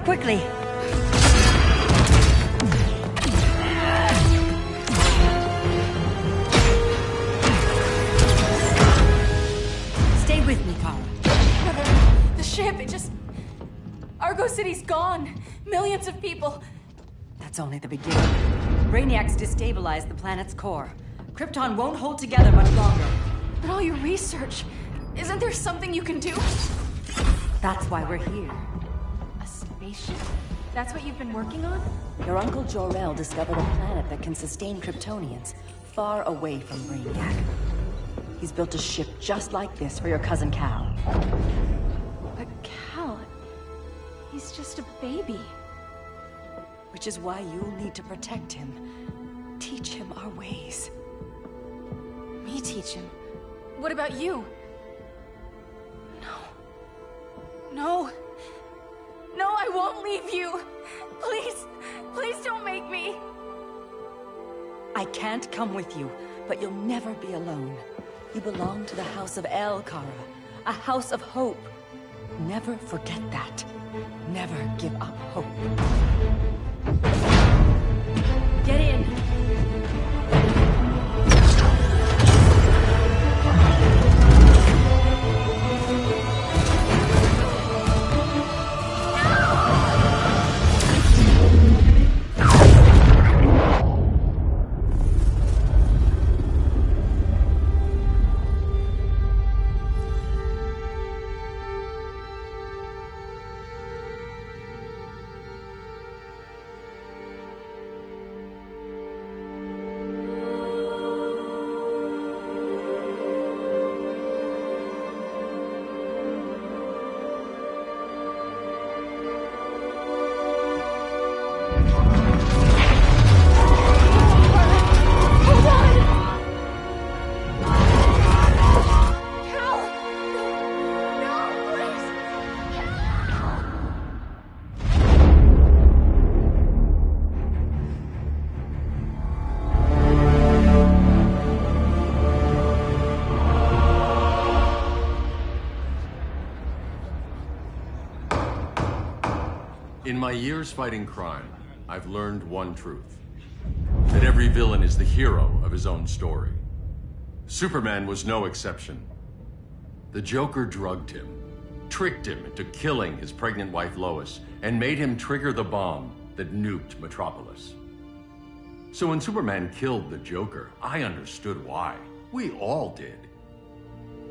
quickly! Stay with me, Kara. The ship, it just... Argo City's gone. Millions of people. That's only the beginning. Brainiac's destabilized the planet's core. Krypton won't hold together much longer. But all your research... Isn't there something you can do? That's why we're here. A spaceship? That's what you've been working on? Your Uncle Jor-El discovered a planet that can sustain Kryptonians, far away from Brainiac. He's built a ship just like this for your cousin Cal. But Cal... He's just a baby. Which is why you'll need to protect him. Teach him our ways. Me teach him? What about you? No. No, I won't leave you. Please don't make me. I can't come with you, but you'll never be alone. You belong to the House of El, Kara. A house of hope. Never forget that. Never give up hope. Get in! In my years fighting crime, I've learned one truth. That every villain is the hero of his own story. Superman was no exception. The Joker drugged him, tricked him into killing his pregnant wife Lois, and made him trigger the bomb that nuked Metropolis. So when Superman killed the Joker, I understood why. We all did.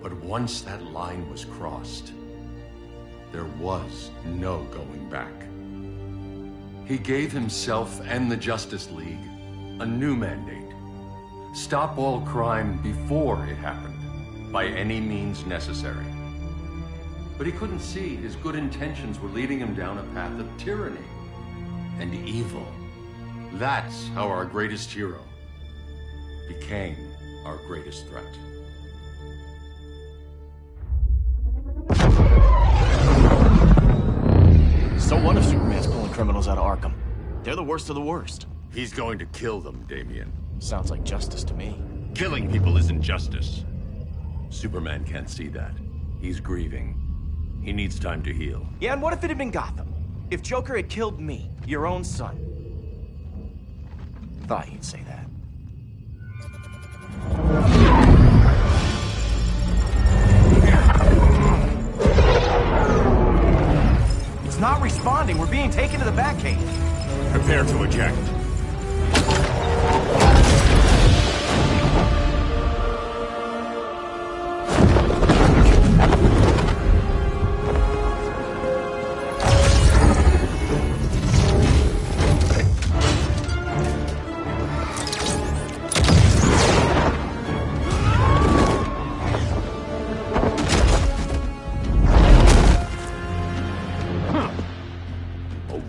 But once that line was crossed, there was no going back. He gave himself and the Justice League a new mandate. Stop all crime before it happened, by any means necessary. But he couldn't see his good intentions were leading him down a path of tyranny and evil. That's how our greatest hero became our greatest threat. So what if Superman's pulling criminals out of Arkham? They're the worst of the worst. He's going to kill them, Damian. Sounds like justice to me. Killing people isn't justice. Superman can't see that. He's grieving. He needs time to heal. Yeah, and what if it had been Gotham? If Joker had killed me, your own son? Thought you'd say that. It's not responding. We're being taken to the Batcave. Prepare to eject.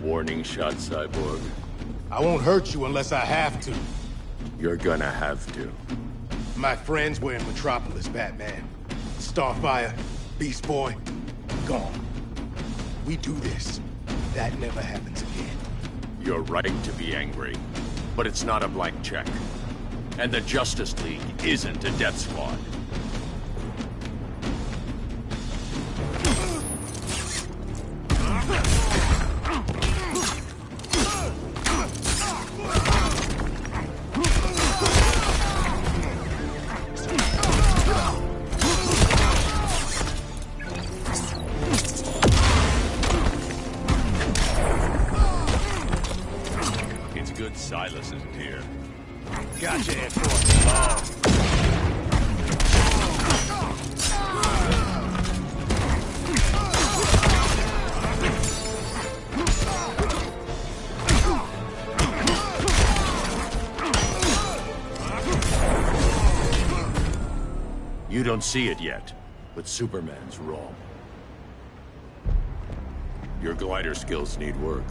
Warning shot, Cyborg. I won't hurt you unless I have to. You're gonna have to. My friends were in Metropolis, Batman. Starfire, Beast Boy, gone. We do this. That never happens again. You're right to be angry, but it's not a blank check. And the Justice League isn't a death squad. got your head for it. You don't see it yet, but Superman's wrong. Your glider skills need work.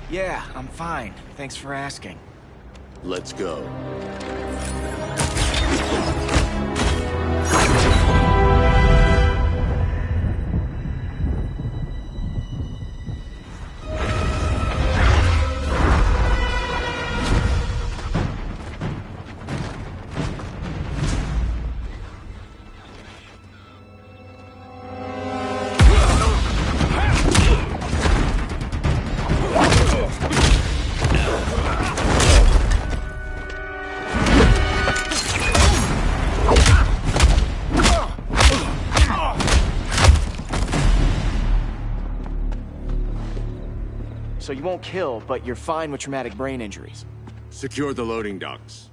Yeah, I'm fine. Thanks for asking. Let's go. So you won't kill, but you're fine with traumatic brain injuries. Secure the loading docks.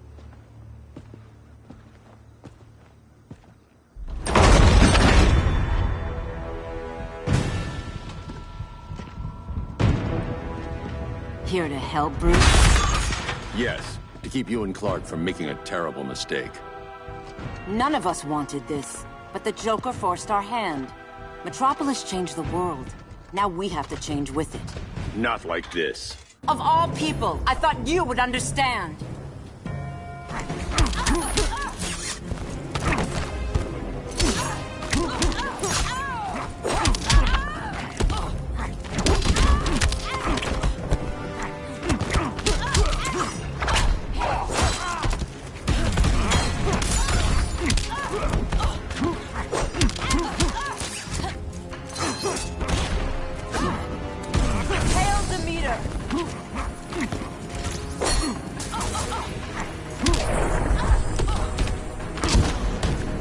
Here to help, Bruce? Yes, to keep you and Clark from making a terrible mistake. None of us wanted this, but the Joker forced our hand. Metropolis changed the world. Now we have to change with it. Not like this. Of all people, I thought you would understand.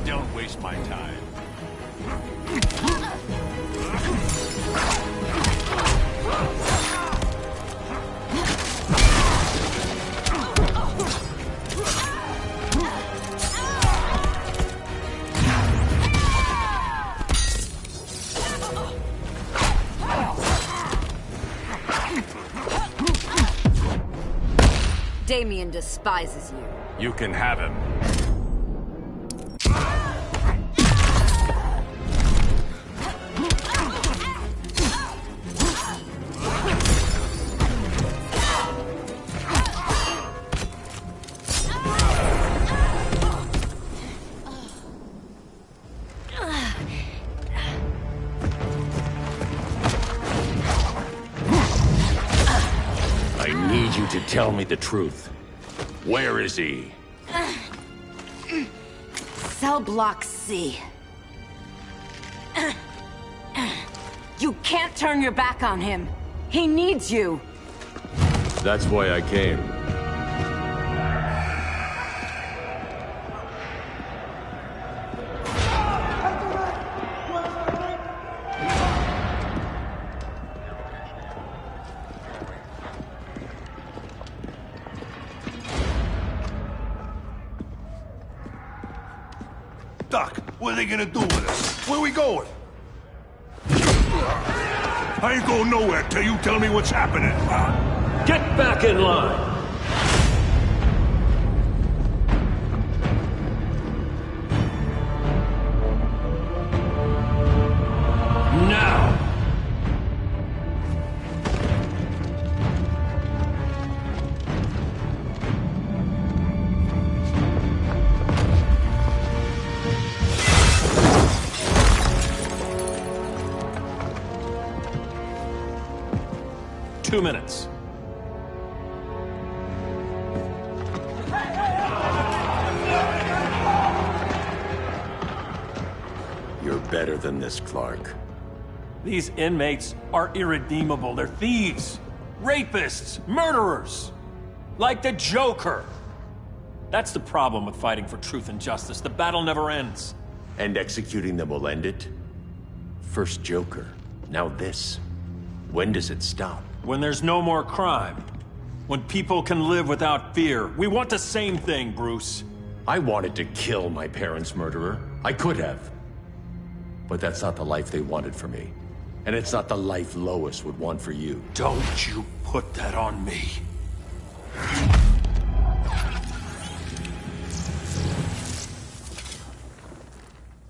Don't waste my time. Damien despises you. You can have him. I need you to tell me the truth. Where is he? Cell Block C. You can't turn your back on him. He needs you. That's why I came. Doc, what are they gonna do with us? Where we going? I ain't going nowhere till you tell me what's happening. Get back in line! Now! Two minutes. You're better than this, Clark. These inmates are irredeemable. They're thieves, rapists, murderers. Like the Joker. That's the problem with fighting for truth and justice. The battle never ends. And executing them will end it? First Joker, now this. When does it stop? When there's no more crime. When people can live without fear. We want the same thing, Bruce. I wanted to kill my parents' murderer. I could have. But that's not the life they wanted for me. And it's not the life Lois would want for you. Don't you put that on me.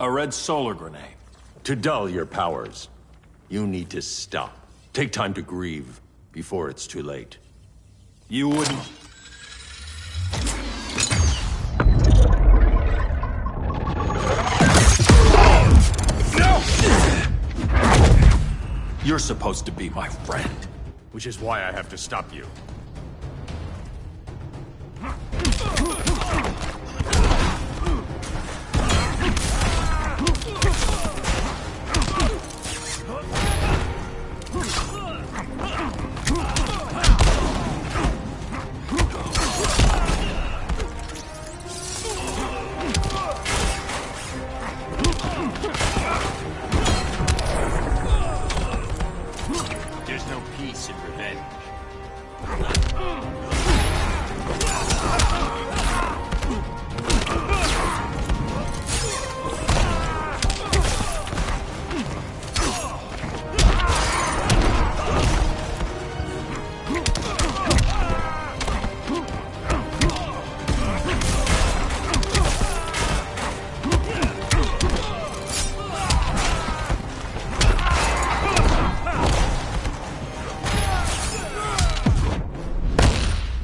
A red solar grenade. To dull your powers, you need to stop. Take time to grieve before it's too late. You wouldn't... No! You're supposed to be my friend. Which is why I have to stop you. There's no peace in revenge.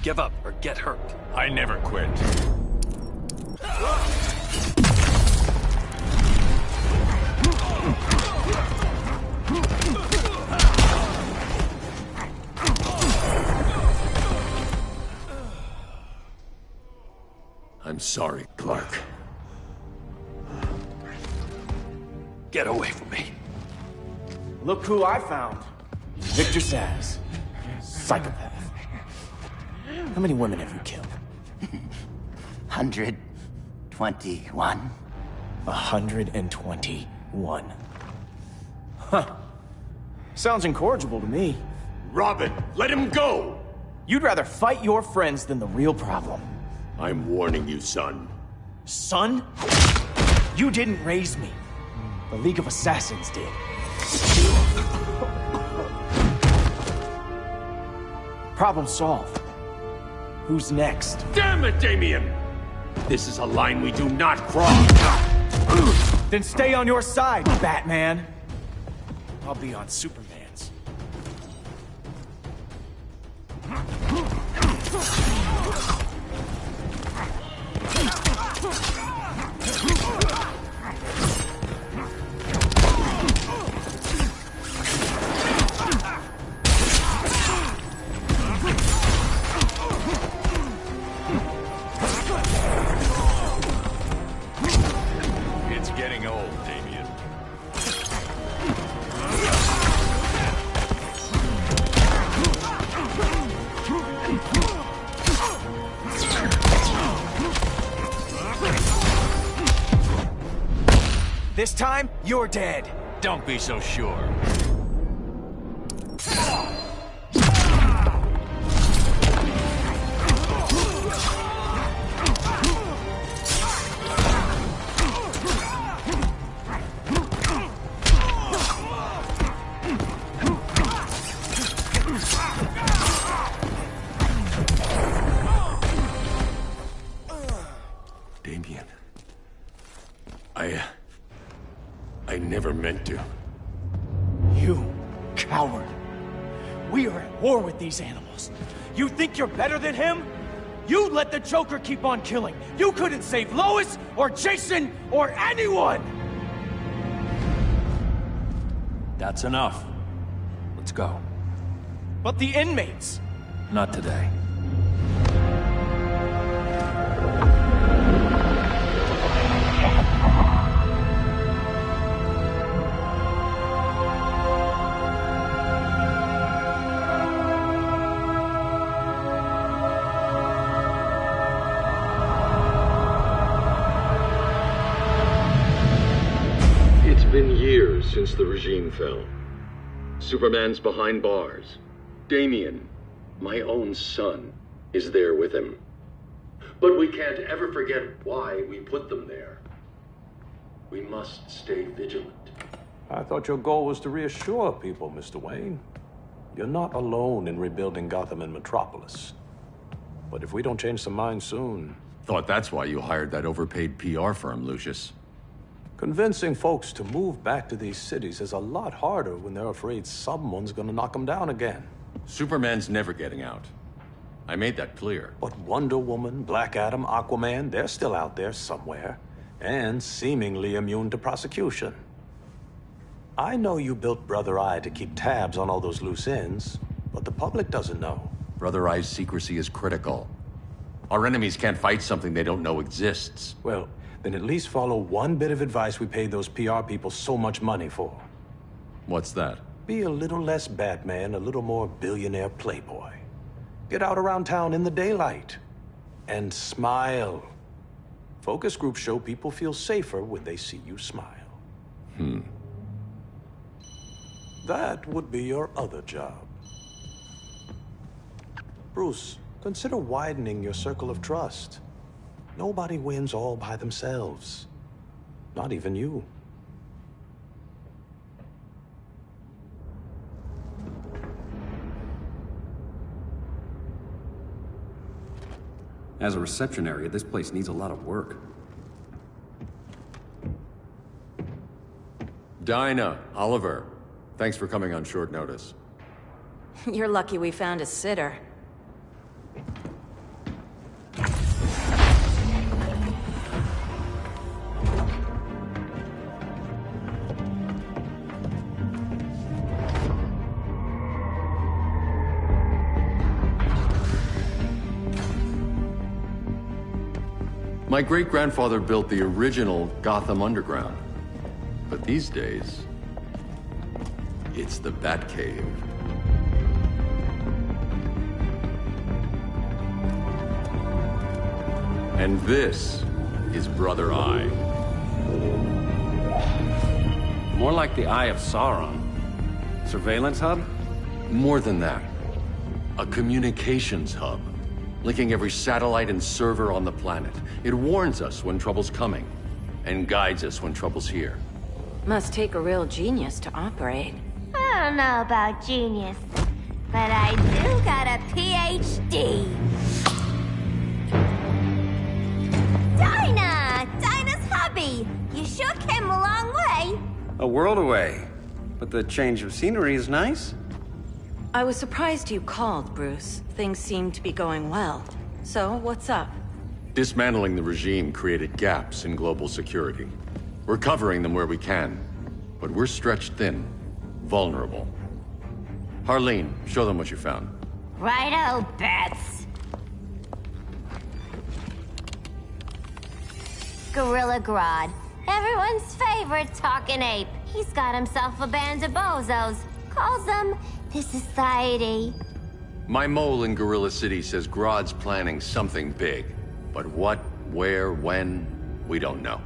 Give up or get hurt. I never quit. I'm sorry, Clark. Get away from me. Look who I found. Victor Zsasz. Psychopath. How many women have you killed? 121. 121. Huh. Sounds incorrigible to me. Robin, let him go! You'd rather fight your friends than the real problem. I'm warning you, son. Son? You didn't raise me. The League of Assassins did. Problem solved. Who's next? Damn it, Damien! This is a line we do not cross! Then stay on your side, Batman. I'll be on Superman's. It's getting old, Damien. This time, you're dead. Don't be so sure. Damien. I never meant to. You coward. We are at war with these animals. You think you're better than him? You let the Joker keep on killing. You couldn't save Lois, or Jason, or anyone! That's enough. Let's go. But the inmates! Not today. It's been years since the regime fell. Superman's behind bars. Damien, My own son is there with him. But we can't ever forget why we put them there. We must stay vigilant. I thought your goal was to reassure people, Mr. Wayne. You're not alone in rebuilding Gotham and Metropolis. But if we don't change some minds soon... Thought that's why you hired that overpaid PR firm, Lucius. Convincing folks to move back to these cities is a lot harder when they're afraid someone's gonna knock them down again. Superman's never getting out. I made that clear. But Wonder Woman, Black Adam, Aquaman, they're still out there somewhere. And seemingly immune to prosecution. I know you built Brother Eye to keep tabs on all those loose ends, but the public doesn't know. Brother Eye's secrecy is critical. Our enemies can't fight something they don't know exists. Well, then at least follow one bit of advice we paid those PR people so much money for. What's that? Be a little less Batman, a little more billionaire playboy. Get out around town in the daylight. And smile. Focus groups show people feel safer when they see you smile. That would be your other job. Bruce, consider widening your circle of trust. Nobody wins all by themselves. Not even you. As a reception area, this place needs a lot of work. Dinah, Oliver, thanks for coming on short notice. You're lucky we found a sitter. My great-grandfather built the original Gotham Underground. But these days, it's the Batcave. And this is Brother Eye. More like the Eye of Sauron. Surveillance hub? More than that. A communications hub. Linking every satellite and server on the planet. It warns us when trouble's coming, and guides us when trouble's here. Must take a real genius to operate. I don't know about genius, but I do got a PhD. Dinah's hubby! You sure came a long way. A world away. But the change of scenery is nice. I was surprised you called, Bruce. Things seem to be going well. So, what's up? Dismantling the regime created gaps in global security. We're covering them where we can, but we're stretched thin, vulnerable. Harleen, show them what you found. Righto, Bats. Gorilla Grodd. Everyone's favorite talking ape. He's got himself a band of bozos. Calls them the Society. My mole in Gorilla City says Grodd's planning something big. But what, where, when, we don't know.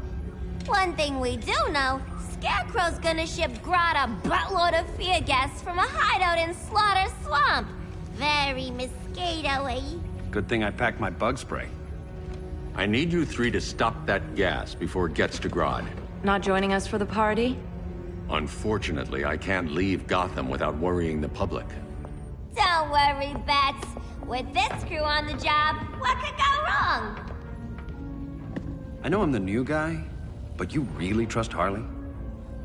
One thing we do know, Scarecrow's gonna ship Grodd a buttload of fear gas from a hideout in Slaughter Swamp. Very mosquito-y. Good thing I packed my bug spray. I need you three to stop that gas before it gets to Grodd. Not joining us for the party? Unfortunately, I can't leave Gotham without worrying the public. Don't worry, Bats. With this crew on the job, what could go wrong? I know I'm the new guy, but you really trust Harley?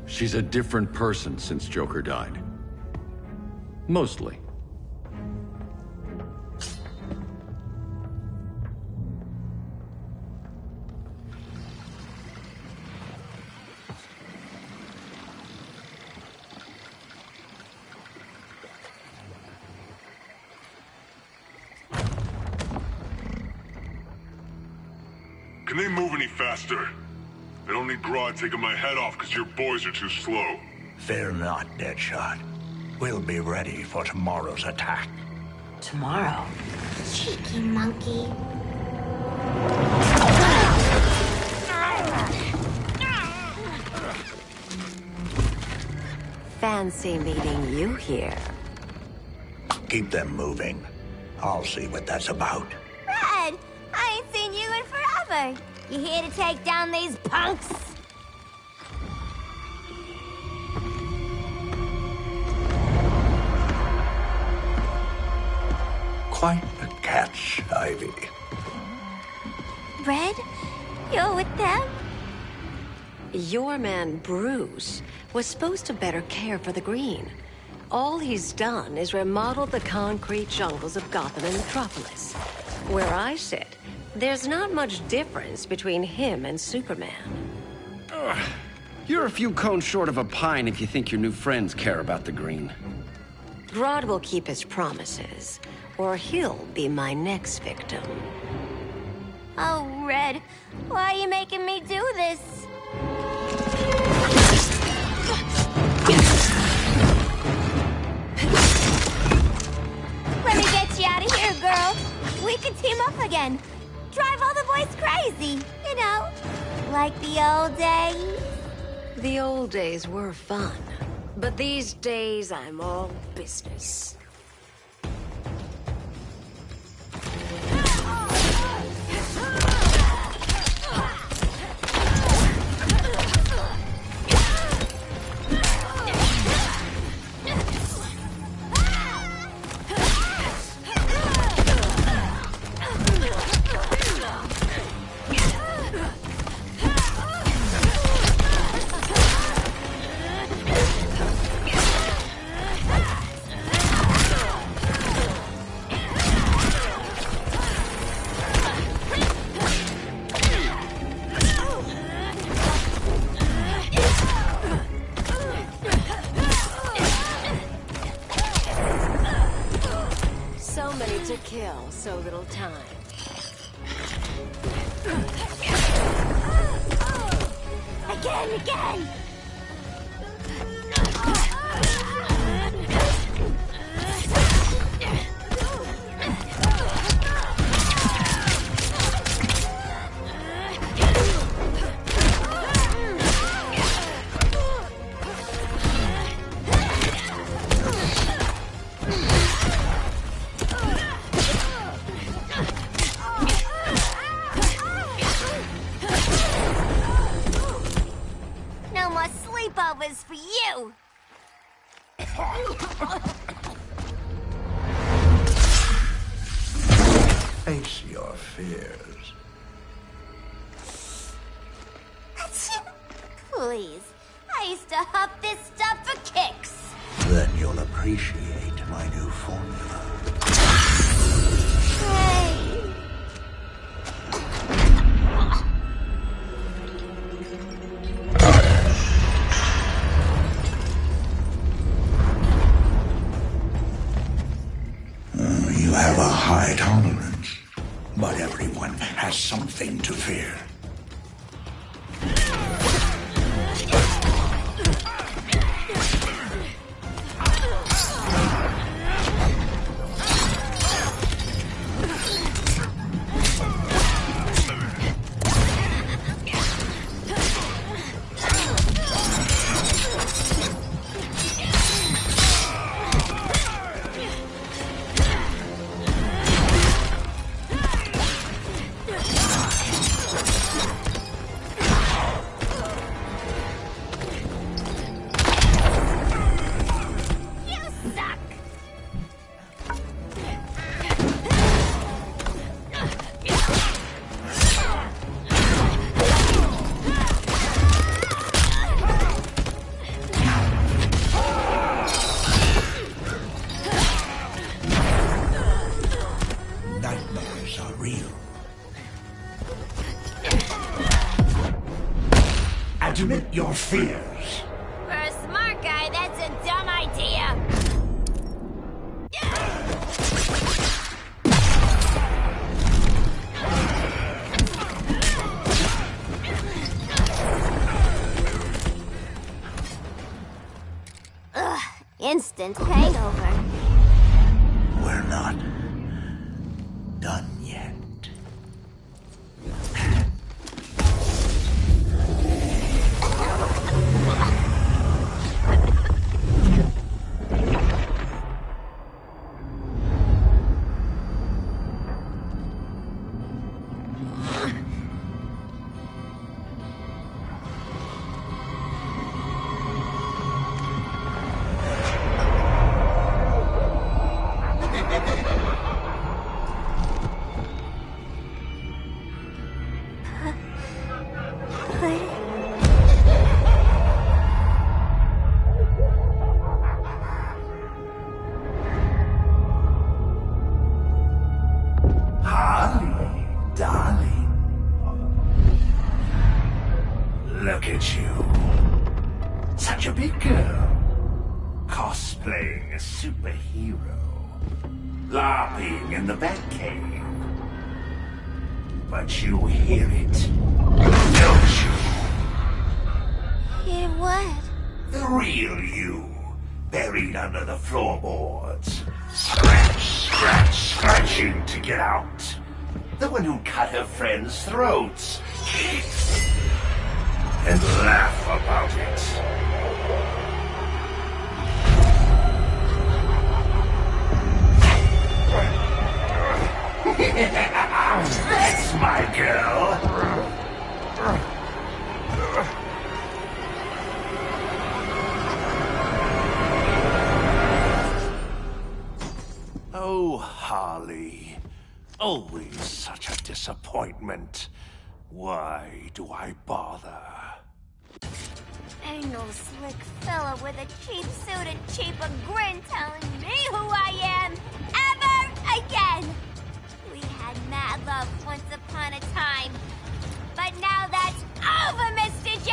She's a different person since Joker died. Mostly. Can they move any faster? I don't need Grodd taking my head off because your boys are too slow. Fear not, Deadshot. We'll be ready for tomorrow's attack. Tomorrow? Cheeky monkey. Fancy meeting you here. Keep them moving. I'll see what that's about. Red, I ain't seen you in forever. You here to take down these punks? Quite a catch, Ivy. Red, you're with them? Your man, Bruce, was supposed to better care for the Green. All he's done is remodel the concrete jungles of Gotham and Metropolis. Where I sit, there's not much difference between him and Superman. You're a few cones short of a pine if you think your new friends care about the Green. Grodd will keep his promises, or he'll be my next victim. Oh, Red, why are you making me do this? Let me get you out of here, girl. We can team up again. Drive all the boys crazy, you know, like the old days. The old days were fun, but these days I'm all business. To kill, so little time. Again! No more sleepovers for you! Face your fears. Please, I used to huff this stuff for kicks. Then you'll appreciate my new formula. Hey. You have a high tolerance, but everyone has something to fear. Nightmares are real. Admit your fears. For a smart guy, that's a dumb idea. Ugh, instant hangover. We're not done yet. chubby girl, cosplaying a superhero, LARPing in the Batcave. But you hear it, don't you? Hear what? The real you, buried under the floorboards. Scratch, scratch, scratching to get out. The one who cut her friends' throats. And laugh about it. That's my girl. Oh, Harley. Always such a disappointment. Why do I bother? Ain't no slick fella with a cheap suit and cheaper grin telling me who I am ever again. We had mad love once upon a time, but now that's over, Mr. J.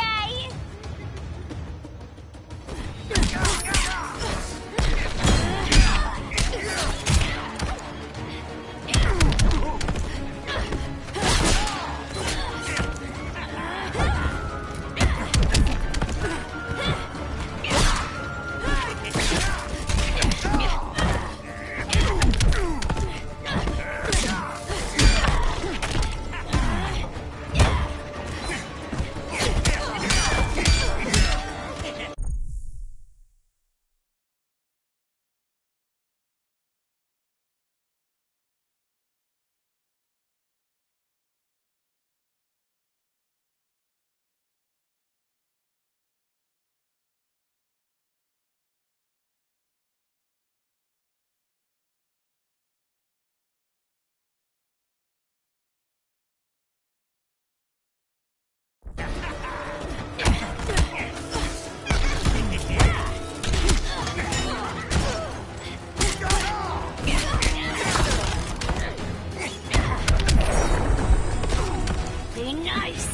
Be nice.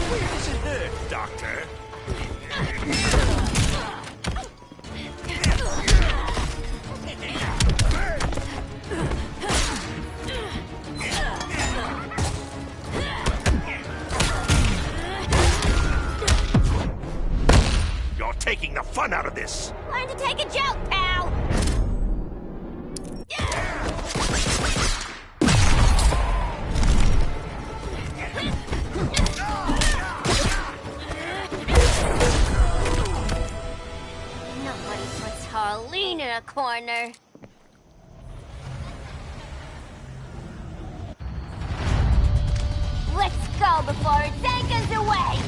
Where does it hurt, Doctor? You're taking the fun out of this. Learn to take a joke, pal. Nobody puts Harleen in a corner. Let's go before it takes us away.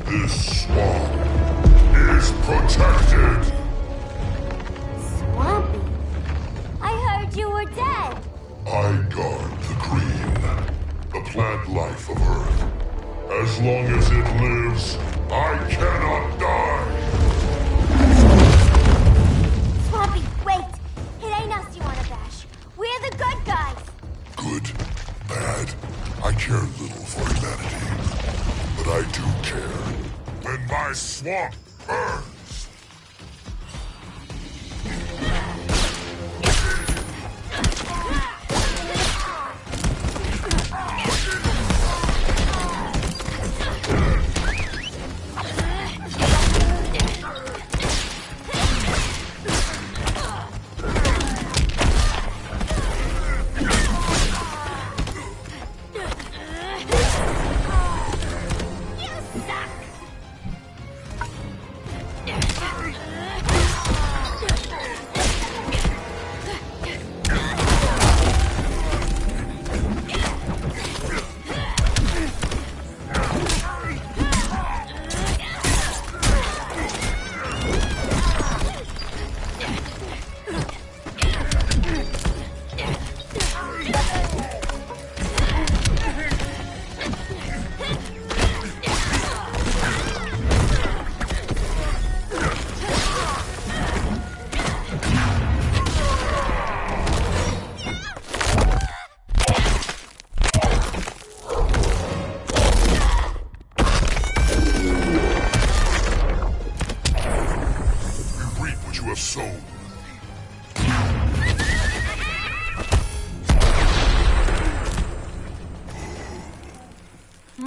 This swamp is protected. Swampy? I heard you were dead. I guard the green, the plant life of Earth. As long as it lives, I cannot die. Swampy, wait. It ain't us you wanna bash. We're the good guys. Good, bad, I care little for humanity. But I do care when my swamp burns.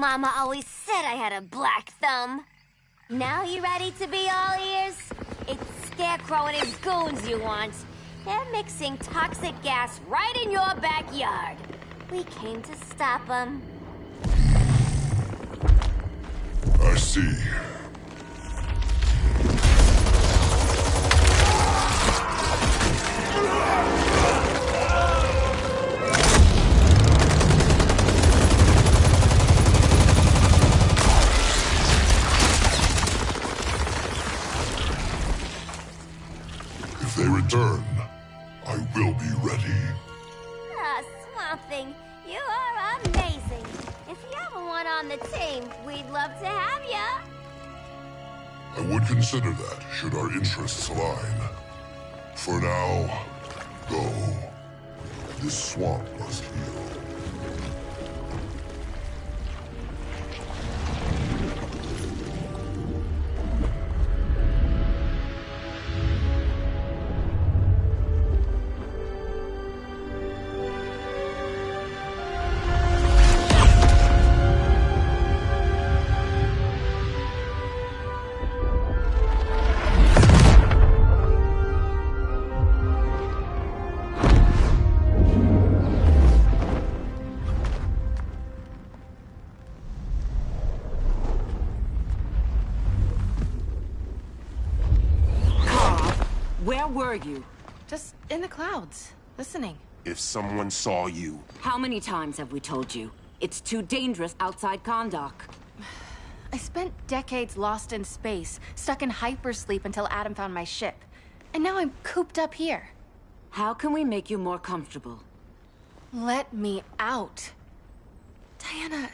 Mama always said I had a black thumb. Now you ready to be all ears? It's Scarecrow and his goons you want. They're mixing toxic gas right in your backyard. We came to stop them. I see. If they return, I will be ready. Ah, Swamp Thing, you are amazing. If you ever want on the team, we'd love to have ya. I would consider that, should our interests align. For now, go. This swamp must heal. Where were you? Just in the clouds, listening. If someone saw you... How many times have we told you? It's too dangerous outside Kahndaq. I spent decades lost in space, stuck in hypersleep until Adam found my ship. And now I'm cooped up here. How can we make you more comfortable? Let me out. Diana,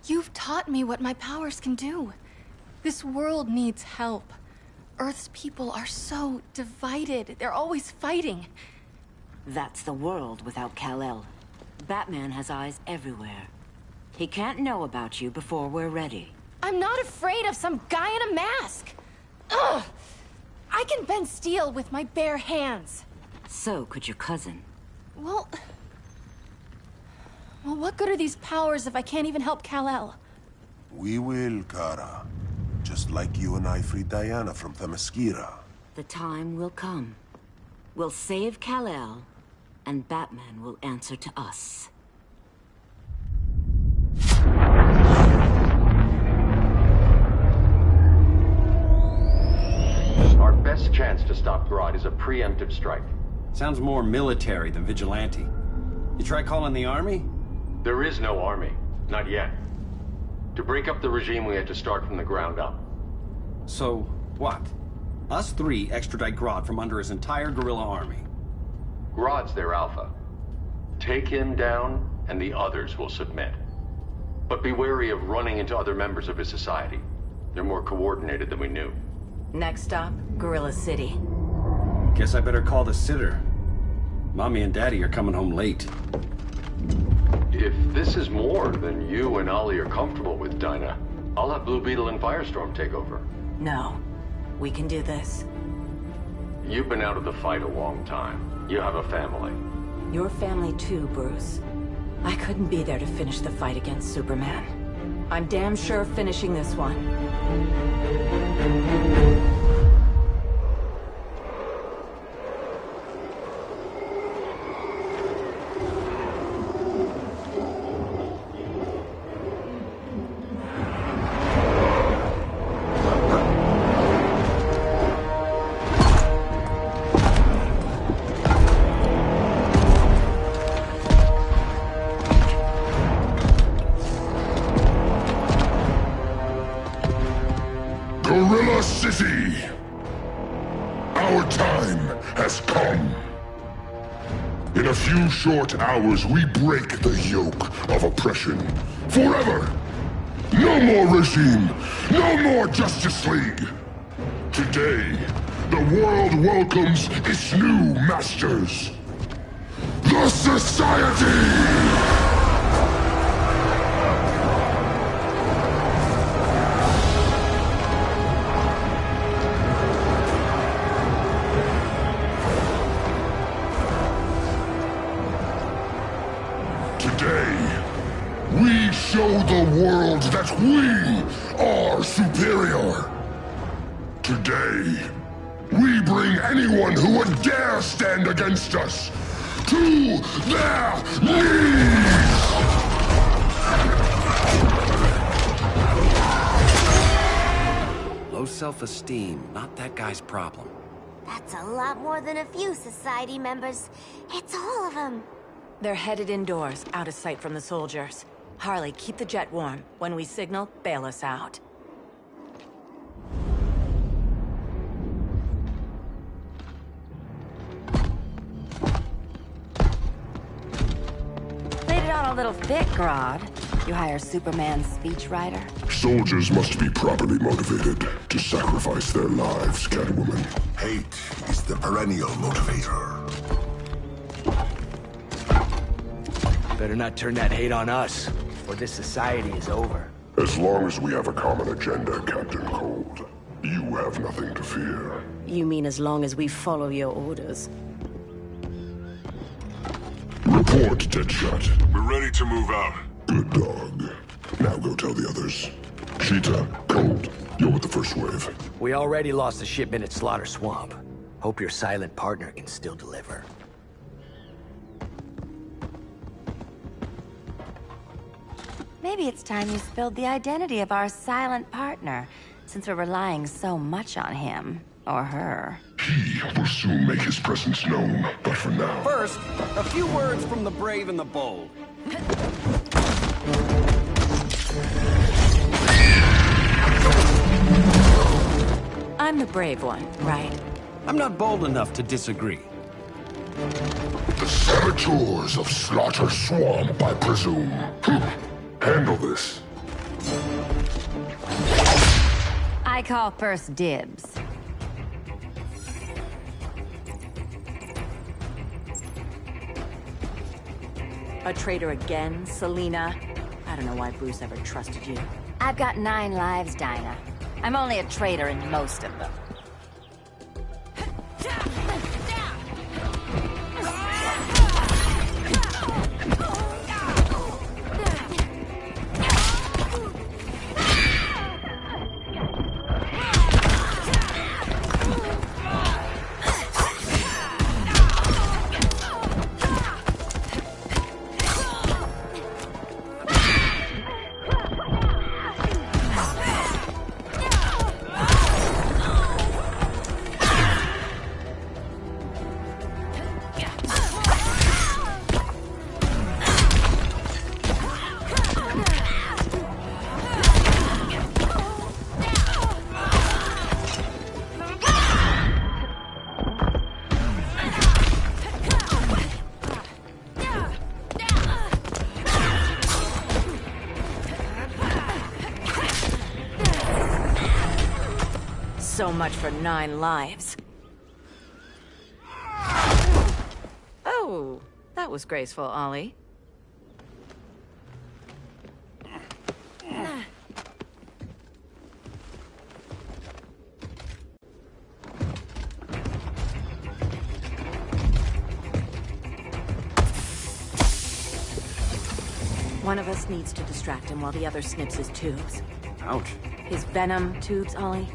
you've taught me what my powers can do. This world needs help. Earth's people are so divided. They're always fighting. That's the world without Kal-El. Batman has eyes everywhere. He can't know about you before we're ready. I'm not afraid of some guy in a mask. Ugh! I can bend steel with my bare hands. So could your cousin. Well, what good are these powers if I can't even help Kal-El? We will, Kara. Just like you and I freed Diana from Themyscira. The time will come. We'll save Kal-El, and Batman will answer to us. Our best chance to stop Grodd is a preemptive strike. Sounds more military than vigilante. You try calling the army? There is no army. Not yet. To break up the regime, we had to start from the ground up. So, what? Us three extradite Grodd from under his entire guerrilla army. Grodd's their alpha. Take him down, and the others will submit. But be wary of running into other members of his society. They're more coordinated than we knew. Next stop, Gorilla City. Guess I better call the sitter. Mommy and Daddy are coming home late. If this is more than you and Ollie are comfortable with, Dinah, I'll have Blue Beetle and Firestorm take over. No. We can do this. You've been out of the fight a long time. You have a family. Your family too, Bruce. I couldn't be there to finish the fight against Superman. I'm damn sure finishing this one. Gorilla City! Our time has come. In a few short hours, we break the yoke of oppression. Forever! No more regime! No more Justice League! Today, the world welcomes its new masters. The Society! Today, we show the world We are superior. Today, we bring anyone who would dare stand against us to their knees! Low self-esteem, not that guy's problem. That's a lot more than a few society members. It's all of them. They're headed indoors, out of sight from the soldiers. Harley, keep the jet warm. When we signal, bail us out. Played it on a little thick, Grodd. You hire Superman's speechwriter? Soldiers must be properly motivated to sacrifice their lives, Catwoman. Hate is the perennial motivator. Better not turn that hate on us, or this society is over. As long as we have a common agenda, Captain Cold, you have nothing to fear. You mean as long as we follow your orders? Report, Deadshot. We're ready to move out. Good dog. Now go tell the others. Cheetah, Cold, you're with the first wave. We already lost the shipment at Slaughter Swamp. Hope your silent partner can still deliver. Maybe it's time you spilled the identity of our silent partner, since we're relying so much on him. Or her. He will soon make his presence known, but for now... First, a few words from the brave and the bold. I'm the brave one, right? I'm not bold enough to disagree. The saboteurs of Slaughter Swamp, I presume. Handle this. I call first dibs. A traitor again, Selina? I don't know why Bruce ever trusted you. I've got 9 lives, Dinah. I'm only a traitor in most of them. So much for 9 lives. Oh, that was graceful, Ollie. One of us needs to distract him while the other snips his tubes. Ouch. His venom tubes, Ollie.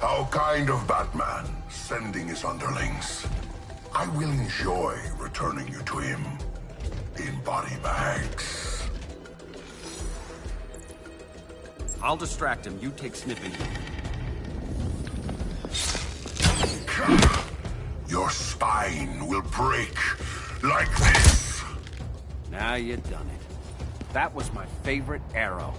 How kind of Batman, sending his underlings. I will enjoy returning you to him in body bags. I'll distract him. You take snipping. Your spine will break like this. Now you done it. That was my favorite arrow.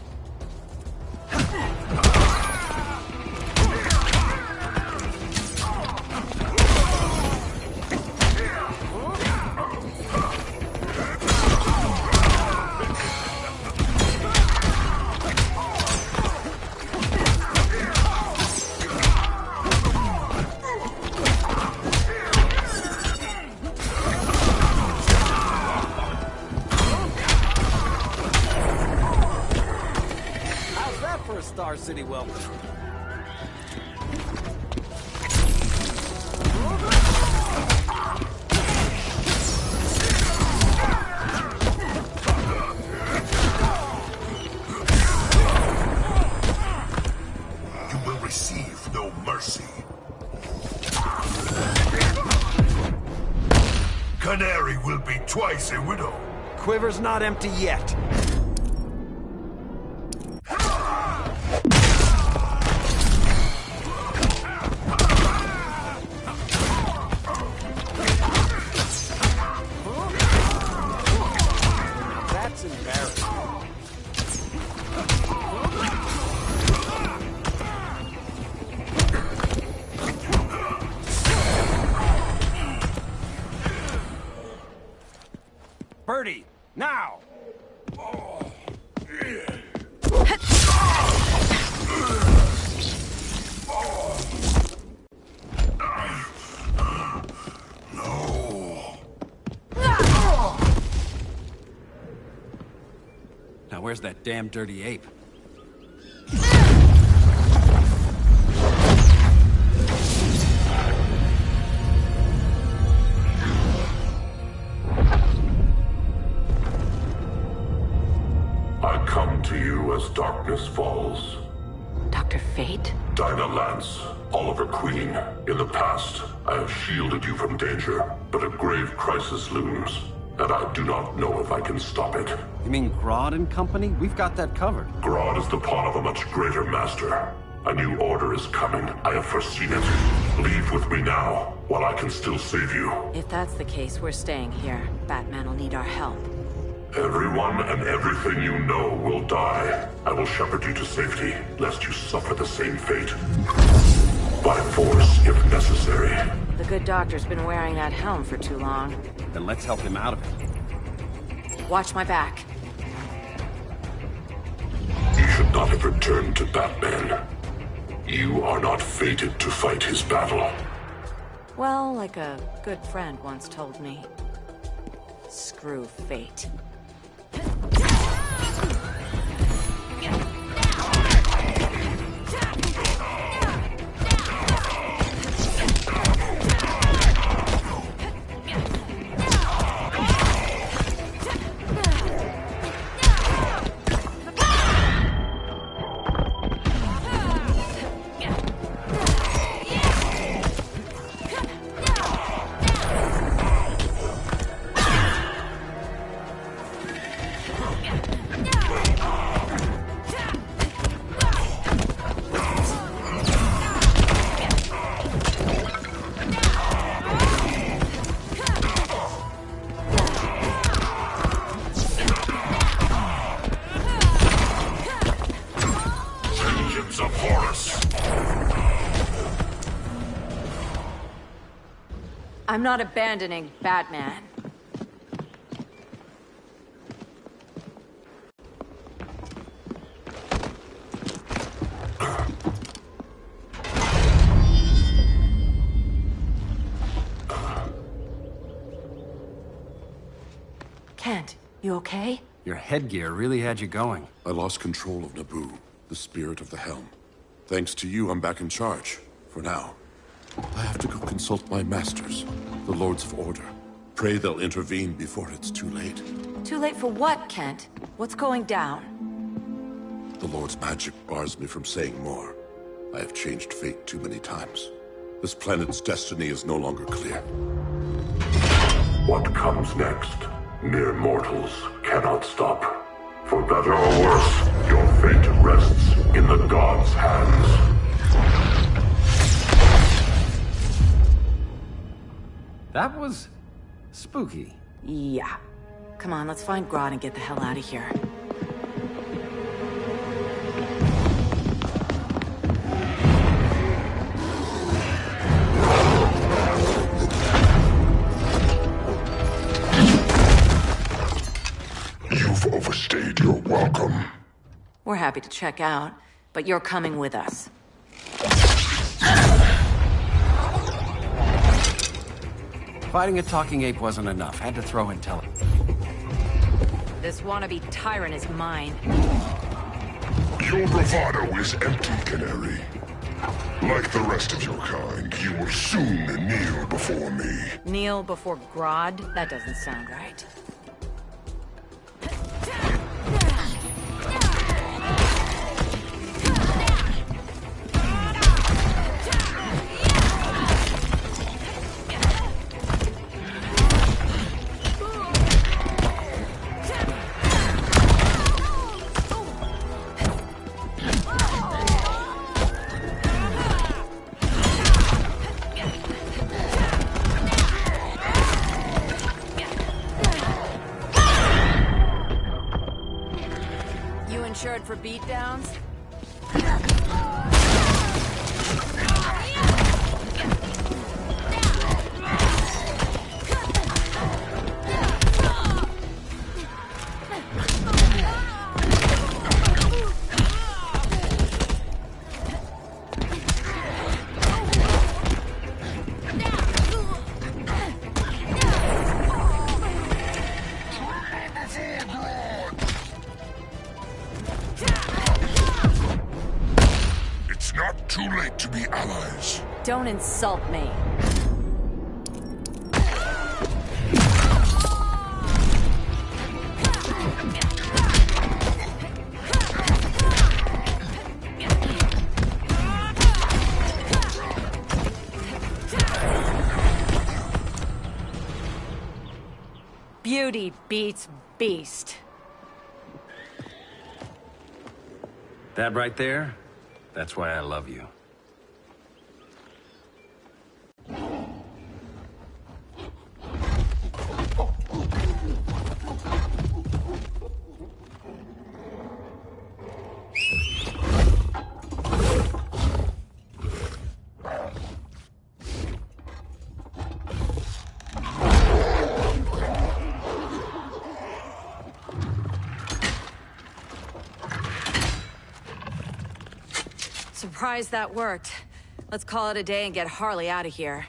Star City welcome. mercy. Canary will be twice a widow. Quiver's not empty yet. That's embarrassing. Birdie, now! Now where's that damn dirty ape? I come to you as darkness falls. Dr. Fate? Dinah Lance, Oliver Queen. In the past, I have shielded you from danger, but a grave crisis looms, and I do not know if I can stop it. You mean Grodd and company? We've got that covered. Grodd is the pawn of a much greater master. A new order is coming. I have foreseen it. Leave with me now, while I can still save you. If that's the case, we're staying here. Batman will need our help. Everyone and everything you know will die. I will shepherd you to safety, lest you suffer the same fate. By force, if necessary. The good doctor's been wearing that helm for too long. Then let's help him out of it. Watch my back. You should not have returned to Batman. You are not fated to fight his battle. Well, like a good friend once told me. Screw fate. I'm not abandoning Batman. Kent, you okay? Your headgear really had you going. I lost control of Naboo, the spirit of the helm. Thanks to you, I'm back in charge. For now. I have to go consult my masters, the Lords of Order. Pray they'll intervene before it's too late. Too late for what, Kent? What's going down? The Lord's magic bars me from saying more. I have changed fate too many times. This planet's destiny is no longer clear. What comes next? Mere mortals cannot stop. For better or worse, your fate rests in the gods' hands. That was spooky. Yeah. Come on, let's find Grodd and get the hell out of here. You've overstayed your welcome. We're happy to check out, but you're coming with us. Fighting a talking ape wasn't enough. Had to throw in tele. This wannabe tyrant is mine. Your bravado is empty, Canary. Like the rest of your kind, you will soon kneel before me. Kneel before Grodd? That doesn't sound right. You insured for beatdowns? It's not too late to be allies. Don't insult me. Beauty beats beast. That right there, that's why I love you. Surprised that worked. Let's call it a day and get Harley out of here.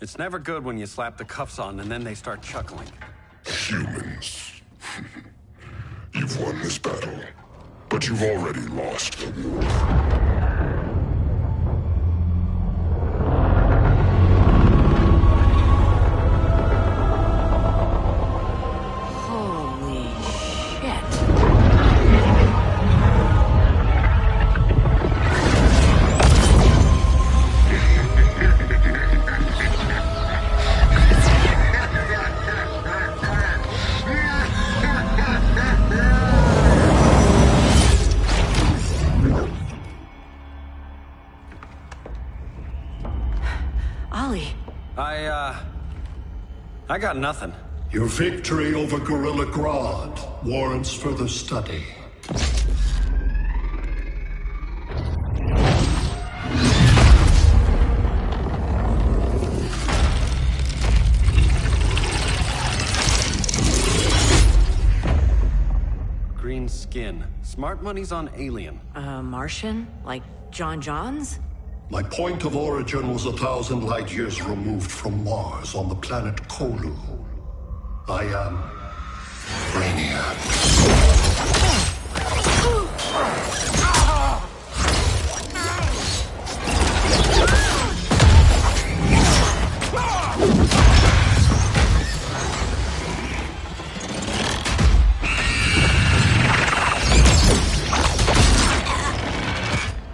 It's never good when you slap the cuffs on and then they start chuckling. Humans. You've won this battle, but you've already lost the war. I got nothing. Your victory over Gorilla Grodd warrants further study. Green skin. Smart money's on alien. Martian? Like John Johns? My point of origin was 1,000 light years removed from Mars on the planet Kolu. I am Brainiac.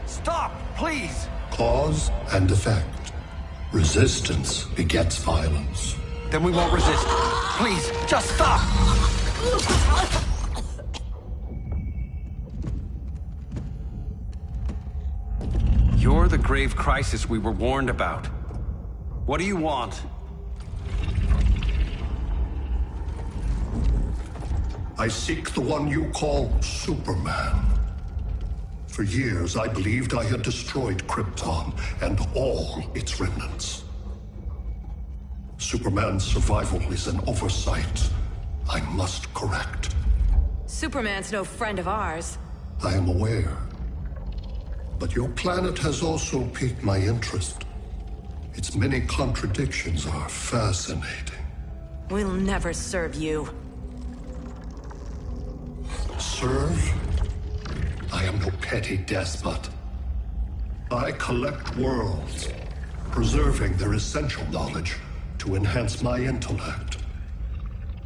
Stop, please! Cause and effect. Resistance begets violence. Then we won't resist. Please, just stop! You're the grave crisis we were warned about. What do you want? I seek the one you call Superman. For years, I believed I had destroyed Krypton and all its remnants. Superman's survival is an oversight I must correct. Superman's no friend of ours. I am aware. But your planet has also piqued my interest. Its many contradictions are fascinating. We'll never serve you. Serve? I am no petty despot. I collect worlds, preserving their essential knowledge to enhance my intellect.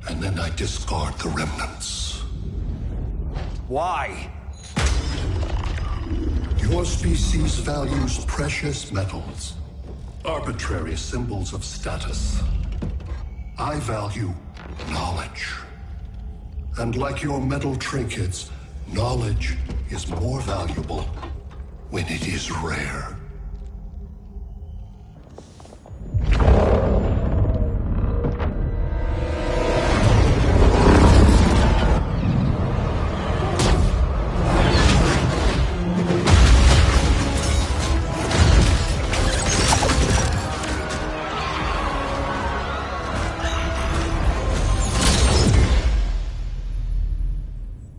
And then I discard the remnants. Why? Your species values precious metals, arbitrary symbols of status. I value knowledge. And like your metal trinkets, knowledge is more valuable when it is rare.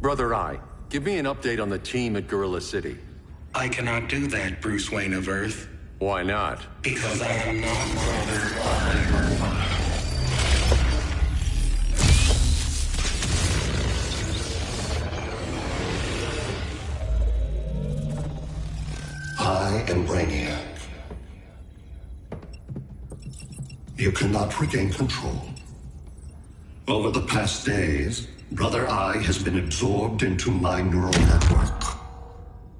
Brother Eye, give me an update on the team at Gorilla City. I cannot do that, Bruce Wayne of Earth. Why not? Because I am not Brother Eye. I am Brainiac. You cannot regain control. Over the past days, Brother Eye has been absorbed into my neural network.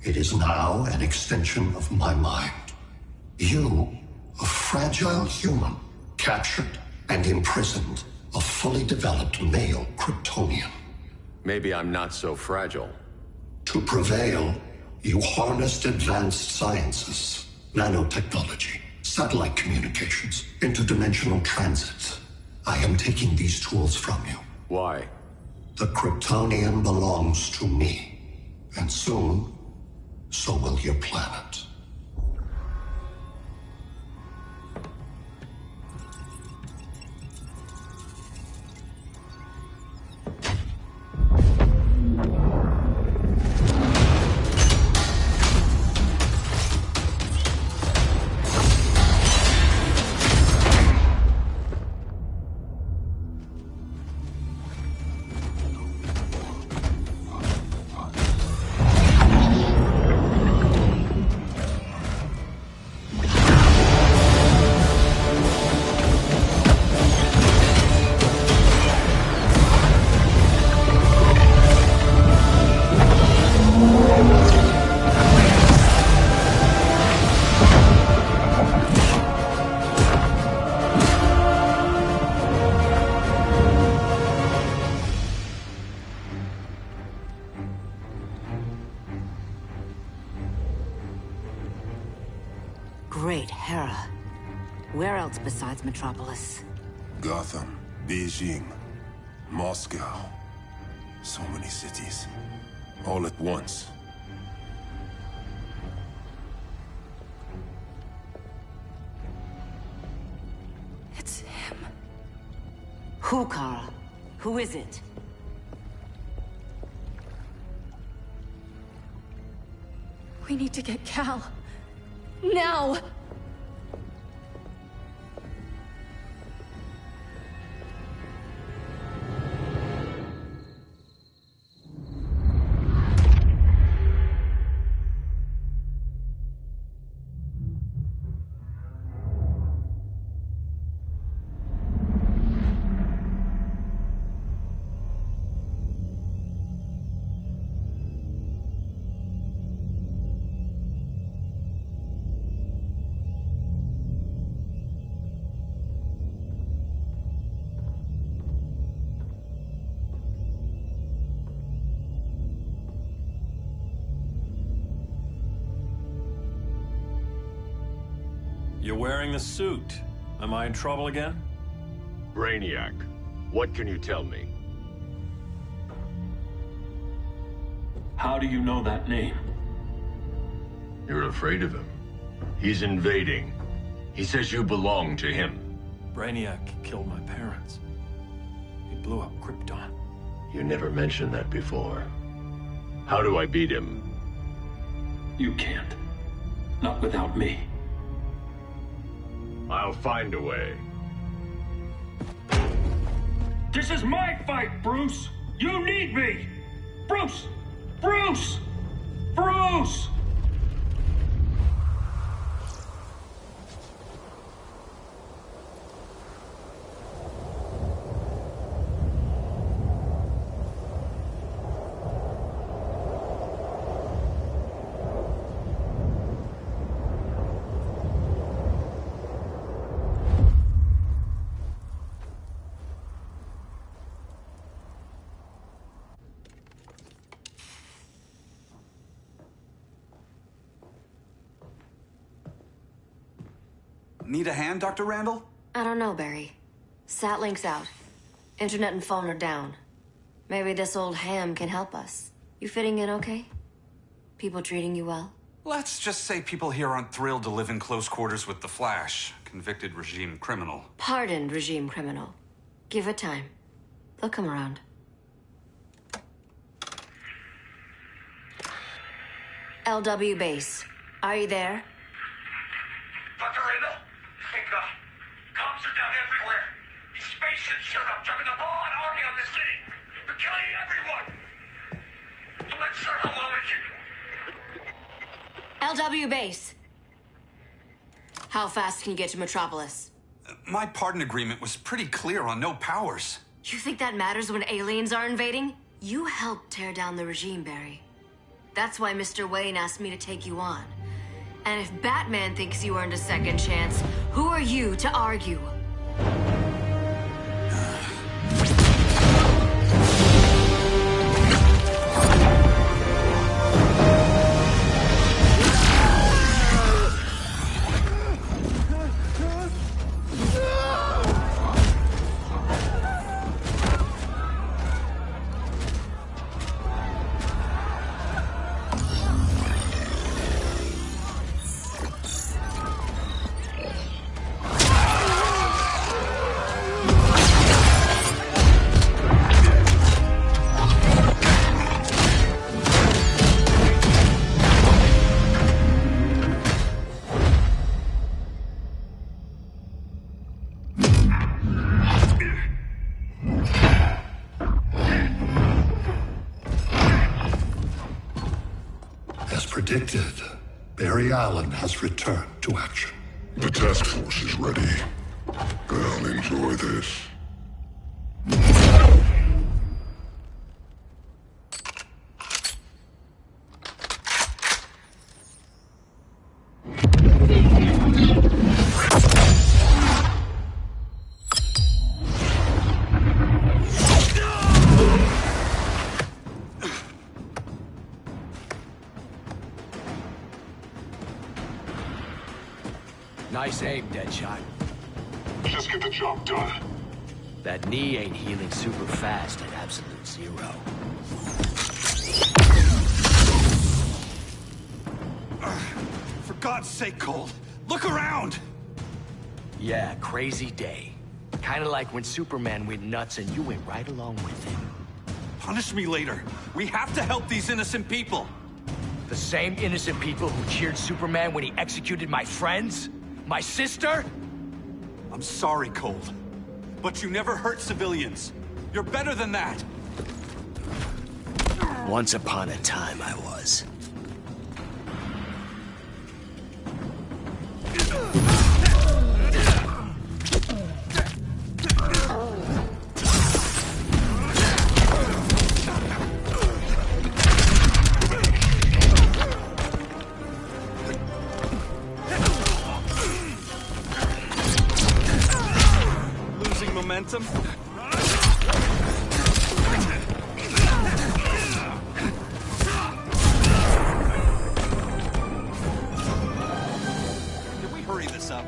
It is now an extension of my mind. You, a fragile human, captured and imprisoned a fully developed male Kryptonian. Maybe I'm not so fragile. To prevail, you harnessed advanced sciences, nanotechnology, satellite communications, interdimensional transit. I am taking these tools from you. Why? The Kryptonian belongs to me. And soon, so will your planet. Great Hera. Where else besides Metropolis? Gotham, Beijing, Moscow. So many cities. All at once. It's him. Who, Kara? Who is it? We need to get Cal. Now! You're wearing the suit. Am I in trouble again? Brainiac, what can you tell me? How do you know that name? You're afraid of him. He's invading. He says you belong to him. Brainiac killed my parents. He blew up Krypton. You never mentioned that before. How do I beat him? You can't. Not without me. I'll find a way. This is my fight, Bruce! You need me! Bruce! Bruce! Bruce! Need a hand, Dr. Randall? I don't know, Barry. Satlink's out. Internet and phone are down. Maybe this old ham can help us. You fitting in okay? People treating you well? Let's just say people here aren't thrilled to live in close quarters with the Flash, convicted regime criminal. Pardoned regime criminal. Give it time. They'll come around. LW base. Are you there? Dr. Randall? Hey, cops are down everywhere. These spaceships showed up, dropping the ball and army on this city. They're killing everyone. So let's start a LW base. How fast can you get to Metropolis? My pardon agreement was pretty clear on no powers. You think that matters when aliens are invading? You helped tear down the regime, Barry. That's why Mr. Wayne asked me to take you on. And if Batman thinks you earned a second chance, who are you to argue? Predicted, Barry Allen has returned to action. The task force is ready. I'll enjoy this. Nice aim, Deadshot. Just get the job done. That knee ain't healing super fast at absolute zero. For God's sake, Cole, look around! Yeah, crazy day. Kinda like when Superman went nuts and you went right along with him. Punish me later. We have to help these innocent people. The same innocent people who cheered Superman when he executed my friends? My sister? I'm sorry, Cole, but you never hurt civilians. You're better than that. Once upon a time, I was. Momentum. Can we hurry this up?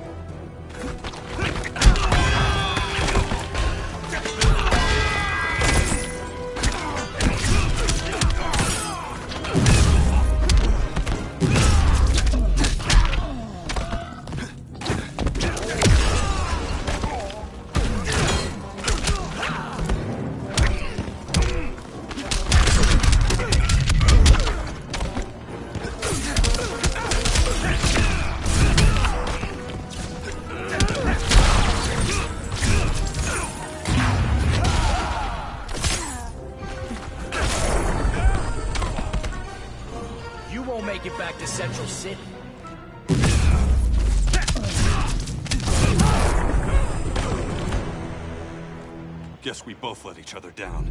Make it back to Central City. Guess we both let each other down.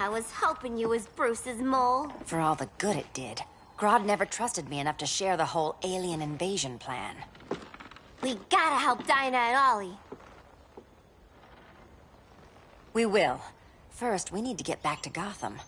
I was hoping you was Bruce's mole. For all the good it did. Grodd never trusted me enough to share the whole alien invasion plan. We gotta help Dinah and Ollie. We will. First, we need to get back to Gotham.